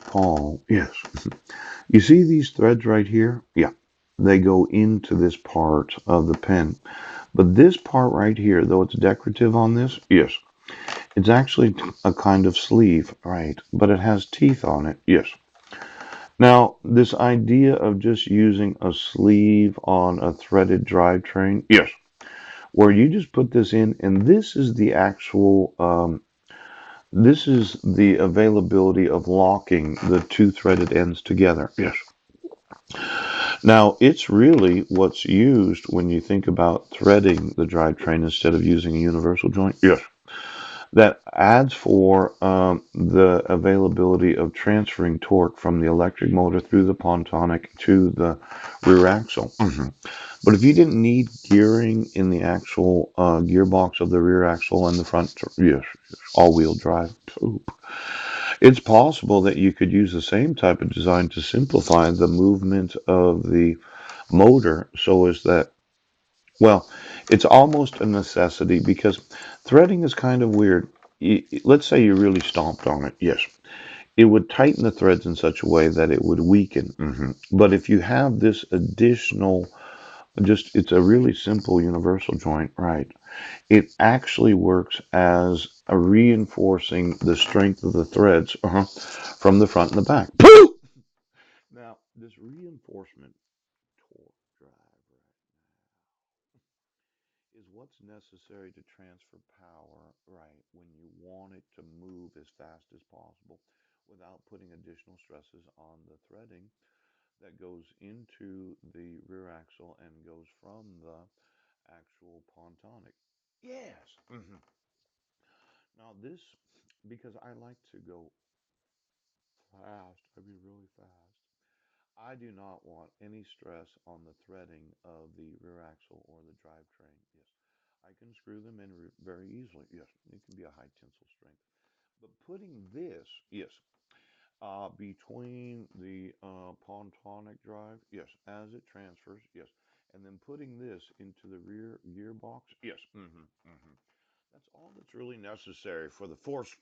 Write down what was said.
Paul, yes. You see these threads right here? Yeah. They go into this part of the pen. But this part right here, though it's decorative on this, yes, it's actually a kind of sleeve, right? But it has teeth on it, yes. Now, this idea of just using a sleeve on a threaded drivetrain, yes, where you just put this in, and this is the actual, this is the availability of locking the two threaded ends together, yes. Now, it's really what's used when you think about threading the drivetrain instead of using a universal joint, yes. That adds for the availability of transferring torque from the electric motor through the pontonic to the rear axle. But if you didn't need gearing in the actual gearbox of the rear axle and the front, yes, all-wheel drive, it's possible that you could use the same type of design to simplify the movement of the motor so as that, well, it's almost a necessity because threading is kind of weird. Let's say you really stomped on it. Yes. It would tighten the threads in such a way that it would weaken. But if you have this additional, just it's a really simple universal joint, right? It actually works as a reinforcing the strength of the threads from the front and the back. Now, this reinforcement torque drive, is what's necessary to transfer power, right, when you want it to move as fast as possible without putting additional stresses on the threading that goes into the rear axle and goes from the actual pontonic. Yes. Now this, because I like to go fast, I mean really fast. I do not want any stress on the threading of the rear axle or the drivetrain. Yes. I can screw them in very easily. Yes, it can be a high tensile strength. But putting this, yes, between the pontonic drive, yes, as it transfers, yes, and then putting this into the rear gearbox, yes, that's all that's really necessary for the force.